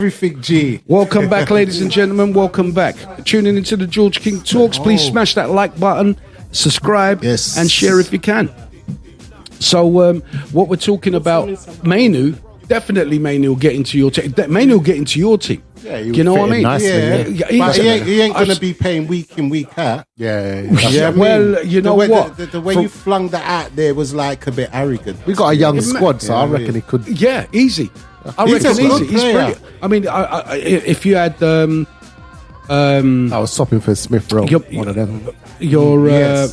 Everything G. Welcome back, ladies and gentlemen. Welcome back. Tuning into the George King Talks. Please smash that like button, subscribe, and share if you can. So, what we're talking about, Mainu, definitely Mainu will get into your team. Mainu will get into your team. Yeah, you know what I mean? Nicely, but he ain't going to be paying week in, week out. Well, you know what? The way you flung that out there was like a bit arrogant. We got a young squad, so I reckon he could. Yeah, easy. I reckon easy. He's brilliant. I mean, if you had... I was swapping for Smith Rowe, one of them.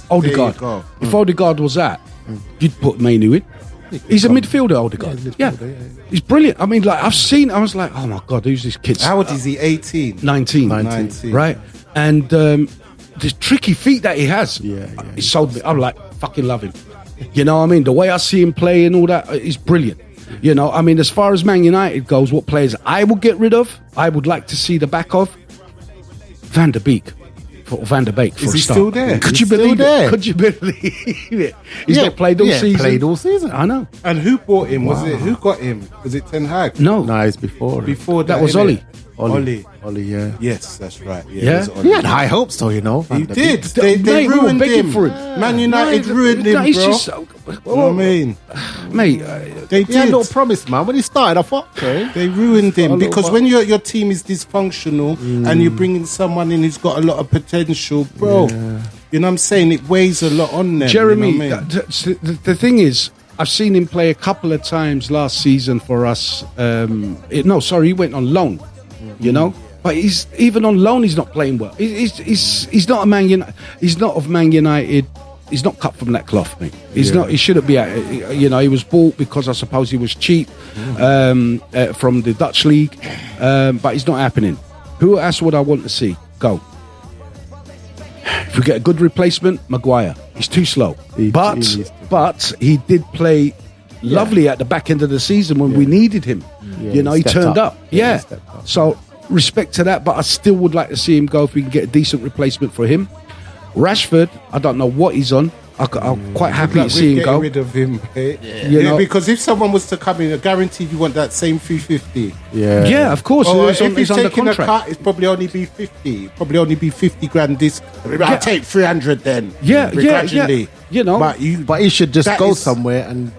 Odegaard. If Odegaard was that, you'd put Mainu in. He's a midfielder, Odegaard. Yeah. He's brilliant. I mean, like, I've seen, I was like, oh my God, who's this kid? How old is he? 18? 19. Right? And the tricky feet that he has, he sold me. I'm like, fucking love him. You know what I mean? The way I see him play and all that is brilliant. You know, I mean, as far as Man United goes, what players I would get rid of, I would like to see the back of Van der Beek. Van der Beek. Is he still there? Could you believe it? Could you believe it? He's not played all season. Played all season. I know. And who bought him? Was it? Who got him? Was it Ten Hag? No, it's before. Before that was Ollie. Ollie, yeah. Yes, that's right. Yeah. He had high hopes, though, you know. He did. They ruined him. For it. Man United ruined him, bro. Just, I mean, mate, they had a little promise, man. When he started, I thought, okay. They ruined him because when your team is dysfunctional and you're bringing someone in who's got a lot of potential, bro, you know what I'm saying? It weighs a lot on them. Jeremy, you know what I mean? the thing is, I've seen him play a couple of times last season for us. He went on loan, you know? But he's even on loan. He's not playing well. He's not a Man United. He's not of Man United. He's not cut from that cloth, mate. He's not. He shouldn't be. You know, he was bought because I suppose he was cheap from the Dutch league. But it's not happening. Who else would I want to see go? If we get a good replacement, Maguire. He's too slow. But he did play lovely at the back end of the season when we needed him. You know, he turned up. So. Respect to that, but I still would like to see him go if we can get a decent replacement for him. Rashford, I don't know what he's on. I'm quite happy to see him go. Rid of him, you know? Because if someone was to come in, I guarantee you want that same 350. Yeah, of course. If he's taking a cut, it's probably only be 50. Probably only be 50 grand. I'll take 300 then. Yeah. You know, but he should just go somewhere and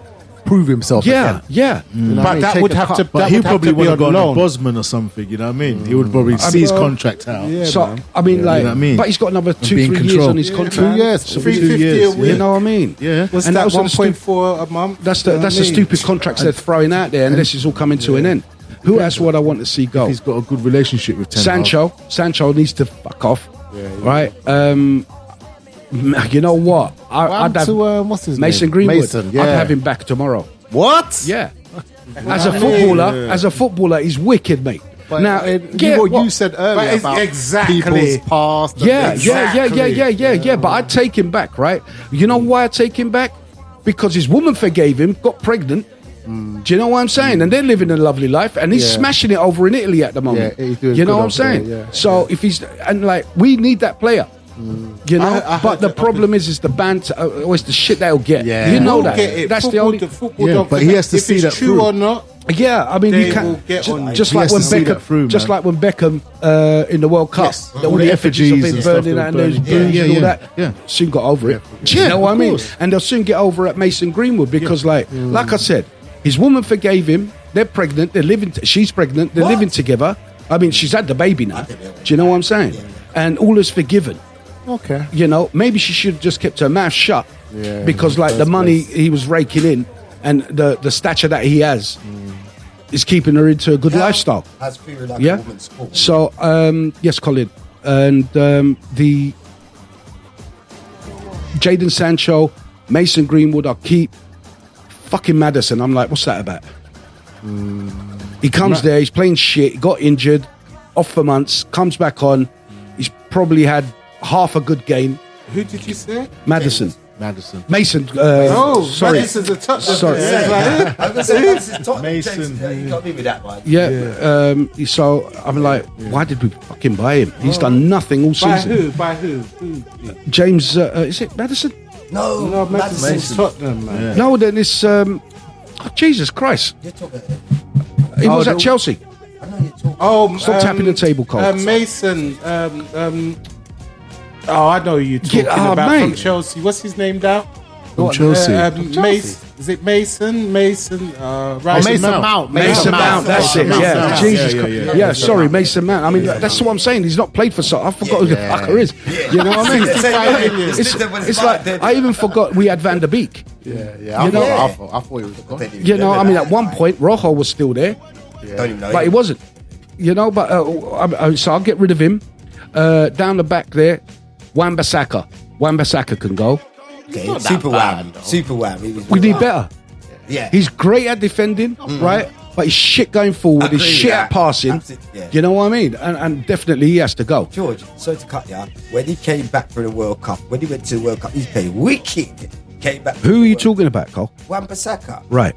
prove himself again. But that would have to. But he probably would have gone to Bosman or something. You know what I mean? He would probably see his contract out. I mean, like, you know what I mean? But he's got another 2-3 years on his contract. 2 years, 350 a week. You know what I mean? Yeah. What's that? 1.4 a month. That's the stupid contracts they're throwing out there, and this is all coming to an end. Who else would I want to see go? He's got a good relationship with Ten Hag. Sancho needs to fuck off. Right. You know what? I'd have what's his Mason name? Greenwood. I'd have him back tomorrow. What? Yeah. As a footballer, he's wicked, mate. But now, you said earlier about people's past. Yeah. But I'd take him back, right? You know why I take him back? Because his woman forgave him, got pregnant. Do you know what I'm saying? And they're living a lovely life, and he's smashing it over in Italy at the moment. You know what I'm saying? So if he's we need that player. You know, but the problem is the banter, it's the shit they'll get. You know that. That's football, the only. But he has to see that true or not. Yeah, I mean, you can just like when Beckham in the World Cup, all the effigies have been burning and those booze and all that. Soon got over it. You know what I mean? And they'll soon get over at Mason Greenwood because, like I said, his woman forgave him. They're pregnant. They're living. She's pregnant. They're living together. I mean, she's had the baby now. Do you know what I'm saying? And all is forgiven. Okay. You know, maybe she should have just kept her mouth shut because, like, the money he was raking in and the stature that he has is keeping her into a good lifestyle. Has fear like a woman's sport. So, yes, Colin. And the Jadon Sancho, Mason Greenwood, I'll keep. Fucking Maddison. I'm like, what's that about? He comes there, he's playing shit, he got injured, off for months, comes back on. He's probably had half a good game. Who did you say? Mason. Sorry. Madison's a top. Sorry. Mason. You got me with that one. Yeah. So I'm like, why did we fucking buy him? He's done nothing all season. By who? James, is it Maddison? No, Madison's Tottenham, man. No, then it's Jesus Christ. You're talking. He was at Chelsea. I know you're talking. Stop tapping the table, Cole. Mason. I know who you're talking about from Chelsea. What's his name now? From Chelsea. Is it Mason? Mason Mount. Mason Mount. That's it. Yeah. Jesus Christ. Yeah. Sorry, Mason Mount. I mean, that's what I'm saying. He's not played for I forgot who the fucker is. You know what I mean? It's like I even forgot we had Van der Beek. Yeah. I thought he was gone. You know, I mean, at one point Rojo was still there, Don't even know. but he wasn't. You know, but so I'll get rid of him. Down the back there, Wan-Bissaka can go. Okay. Super Wham. We need better. Yeah. He's great at defending, right? But he's shit going forward. He's shit at passing. Yeah. You know what I mean? And definitely he has to go. George, sorry to cut you. When he came back for the World Cup, when he went to the World Cup, he played wicked. Came back. Who are you talking about, Cole? Wan-Bissaka. Right.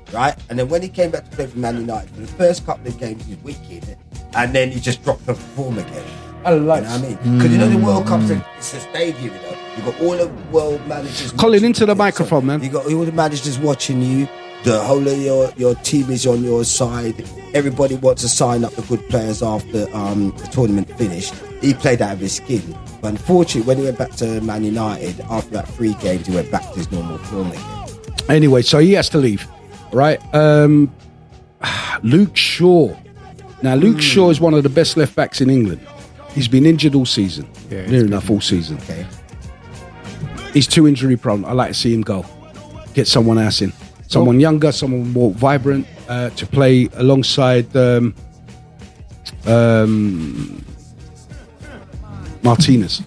And then when he came back to play for Man United, for the first couple of games, he was wicked. And then he just dropped the form again. I like. You know what I mean? Because you know the World Cup's it's a stadium, you know. You've got all the world managers. Colin, into the microphone, man. You've got all the managers watching you. The whole of your team is on your side. Everybody wants to sign up the good players after the tournament finished. He played out of his skin. But unfortunately, when he went back to Man United, after that 3 games, he went back to his normal form again. Anyway, so he has to leave, right? Luke Shaw. Now, Luke Shaw is one of the best left backs in England. He's been injured all season. Near enough all season. Okay. He's too injury prone. I like to see him go. Get someone else in. Someone younger, someone more vibrant to play alongside Martinez.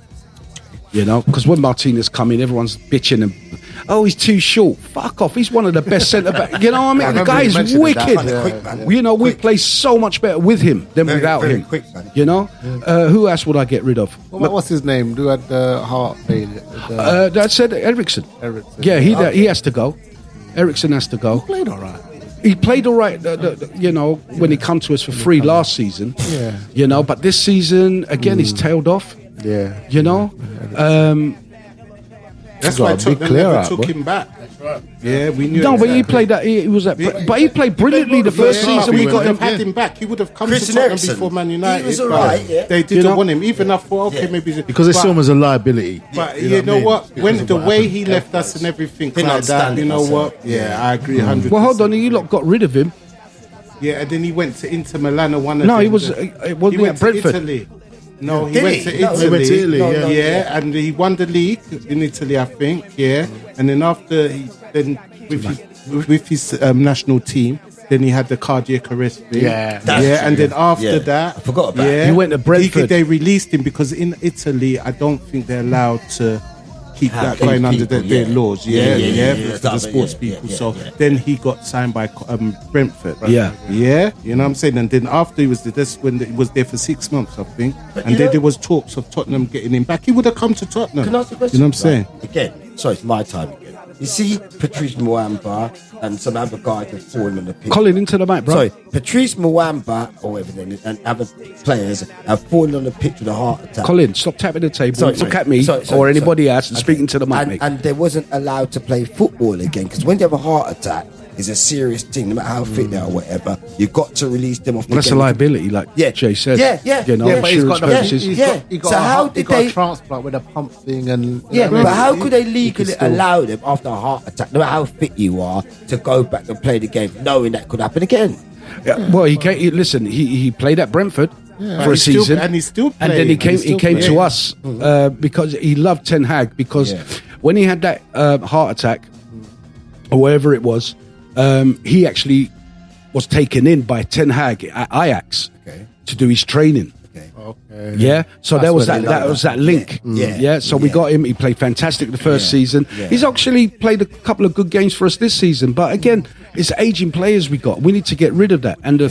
You know, because when Martinez come in, everyone's bitching and he's too short. Fuck off. He's one of the best centre back. You know what I mean? The guy is wicked. You know, we play so much better with him than without him. Quick, man. You know, who else would I get rid of? What's his name? Who had the heart failure? That said Ericsson. Yeah, he has to go. Ericsson has to go. He played all right. He played all right, you know, when he come to us for free last season. Yeah. You know, but this season, again, he's tailed off. Yeah. You know? That's why Tottenham never took him back. That's right. Yeah, we knew. No, but he played that. He was at, but he played brilliantly the first season. We got him. Had him back. He would have come to Tottenham before Man United. He was alright. Yeah. They didn't want him. Even I thought, okay, maybe because they saw him as a liability. But you know what? When the way he left us and everything like that, you know what? Yeah, I agree 100%. Well, hold on, you lot got rid of him. Yeah, and then he went to Inter Milan and won. No, he was. He went to Italy. No, he went to Italy. Yeah, and he won the league in Italy, I think. Yeah, and then after with his national team, then he had the cardiac arrest thing. Yeah, and then after that, I forgot about it. He went to Brentford. They released him because in Italy, I don't think they're allowed to keep that going under their laws. For the sports people. Then he got signed by Brentford. Yeah, you know what I'm saying. And then after he was that's when he was there for 6 months, I think. And then there was talks of Tottenham getting him back. He would have come to Tottenham. Can I ask a question? You know what I'm saying? Again, sorry, it's my time again. You see Patrice Muamba and some other guys have fallen on the pitch. Colin, into the mic, bro. Sorry, Patrice Muamba or everything and other players have fallen on the pitch with a heart attack. Colin, stop tapping the table. Look at me or anybody else and speaking to the mic, mate. And they wasn't allowed to play football again because when you have a heart attack, it's a serious thing. No matter how fit they are or whatever, you've got to release them off the game. That's a liability, like Jay said. You know, but he's got a transplant with a pump thing and but how could they legally allow them after a heart attack, no matter how fit you are, to go back and play the game knowing that could happen again? Yeah, well, he played at Brentford for a season, and he's still playing. And then he came to us because he loved Ten Hag because when he had that heart attack or whatever it was. He actually was taken in by Ten Hag at Ajax to do his training. Yeah, so there was that link. So we got him. He played fantastic the first season. He's actually played a couple of good games for us this season. But again, it's aging players we got. We need to get rid of that. And the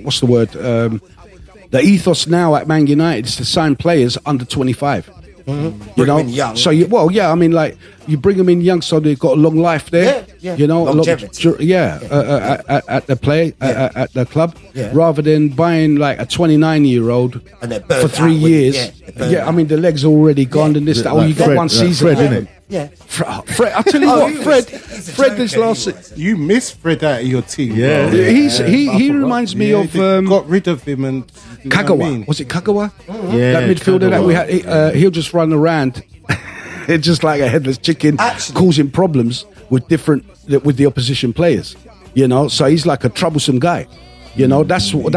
what's the word? The ethos now at Man United is to sign players under 25. You know, young. So I mean, like you bring them in young, so they've got a long life there. You know, longevity. At the club, rather than buying like a 29-year-old for 3 years. I mean, the legs are already gone and this. That. You got one season, Fred, innit? Yeah. Fred, I tell you what, Fred this last You miss Fred out of your team. Yeah. Bro. He reminds me of got rid of him and Kagawa. Was it Kagawa? Yeah, that midfielder that we had. He'll just run around, just like a headless chicken, causing problems with the opposition players. You know, so he's like a troublesome guy. You know, that's what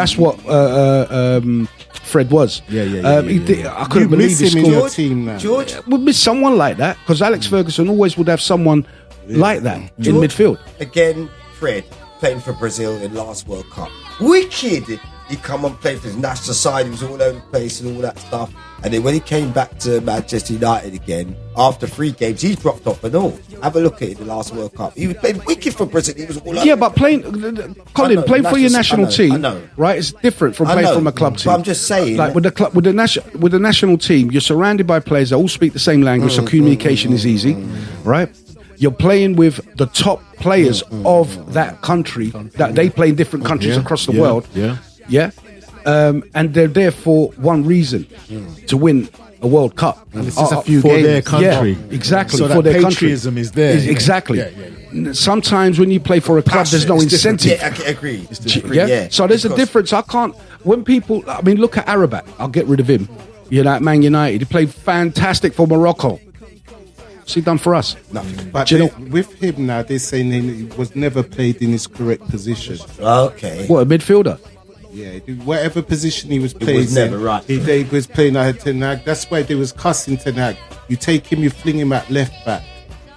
Fred was. I couldn't believe he scored. In your team now. George would miss someone like that because Alex Ferguson always would have someone like that in midfield. Again, Fred playing for Brazil in last World Cup. Wicked. He come and played for his national side. He was all over the place and all that stuff. And then when he came back to Manchester United again, after 3 games, he's dropped off and all. Have a look at it in the last World Cup. He was playing wicked for Brazil. He was all over. Yeah, but playing for your national team, right? It's different from playing from a club team. But I'm just saying, like with the national team, you're surrounded by players that all speak the same language, so communication is easy, right? You're playing with the top players of that country that they play in different countries across the world. Yeah. And they're there for one reason, to win a World Cup. And this is a few for games. their country. Yeah, exactly. So for that their patriotism country. is there. Exactly. Sometimes when you play for a club, there's no incentive. Yeah, I agree. Yeah. So there's a difference. When people, look at Arabat. I'll get rid of him. You know, at Man United. He played fantastic for Morocco. What's he done for us? Nothing. But with him now, they're saying he was never played in his correct position. Okay. What, a midfielder? Yeah, whatever position he was playing, was never right. He was playing at Ten Hag. That's why they was cussing Ten Hag. You take him, you fling him at left back.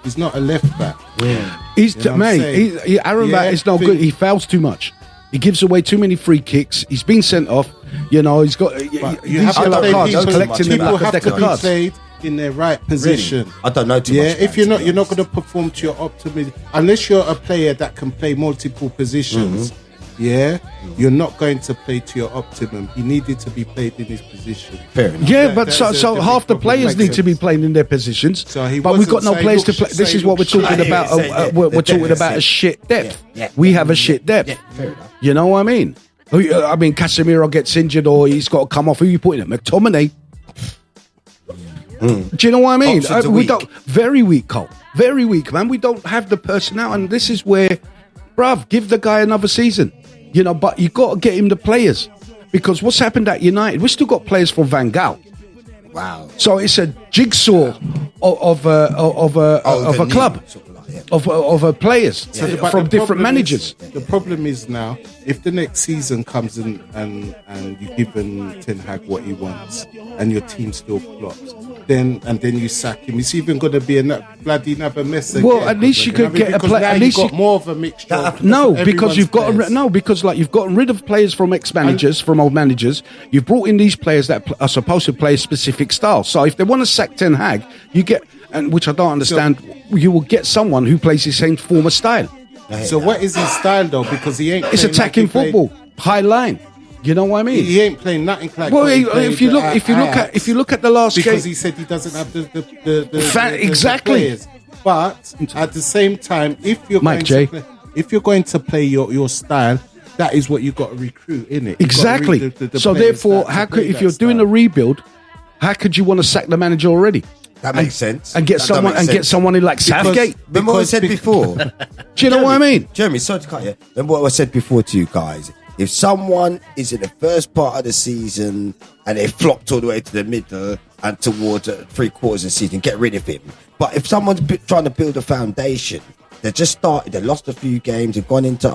He's not a left back. Yeah. Arabat is no good. He fouls too much. He gives away too many free kicks. He's been sent off. You know, he's got you have to play people have to be played in their right position. Really? I don't know too much. If you're not going to perform to your optimum unless you're a player that can play multiple positions. You're not going to play to your optimum. He needed to be played in his position. Fair enough. Yeah, but so half the players need to be playing in their positions. But we've got no players to play. This is what we're talking about. We're talking about a shit depth. We have a shit depth. Fair enough. You know what I mean? Casemiro gets injured or he's got to come off. Who are you putting in? McTominay. Do you know what I mean? Very weak, Cole. Very weak, man. We don't have the personnel, and this is where, bruv, give the guy another season. You know, but you got to get him the players because what's happened at United? We still got players from Van Gaal. Wow! So it's a jigsaw of a club. Of players from different managers. The problem is now, if the next season comes and you've given Ten Hag what he wants, and your team still flops, then you sack him. It's even going to be another mess again. Well, at least you could get a player. At least you've got more of a mixture. Because you've gotten rid of players from ex-managers, from old managers. You've brought in these players that are supposed to play a specific style. So if they want to sack Ten Hag, you get. And which I don't understand, you will get someone who plays the same form of style. So what is his style though? Because he ain't. It's attacking football, high line. You know what I mean? He ain't playing nothing like. Well, if you look at the last game, because he said he doesn't have the exactly. players. But at the same time, if you're going to play your style, that is what you got to recruit, innit? Exactly. So therefore, if you're doing a rebuild, how could you want to sack the manager already? That makes sense. And get someone in like Southgate. Remember what I said before? Do you know what I mean? Jeremy, sorry to cut you. Remember what I said before to you guys? If someone is in the first part of the season and they flopped all the way to the middle and towards 3/4 of the season, get rid of him. But if someone's trying to build a foundation, they just started, they lost a few games, they've gone into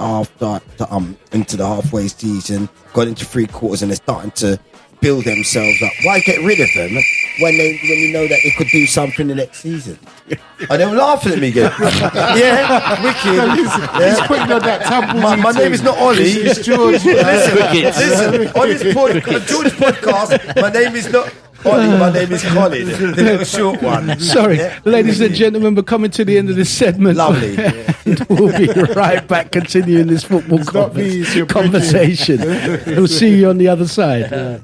into the halfway season, got into 3/4 and they're starting to build themselves up. Why get rid of them when you know that they could do something the next season? And they're laughing at me again. Yeah, wicked. He's putting on that taboo. My name is not Ollie. It's George. Listen. On this podcast, my name is not Ollie. My name is Colin. The little short one. Sorry, ladies and gentlemen, we're coming to the end of this segment. Lovely. We'll be right back, continuing this football conversation. We'll see you on the other side.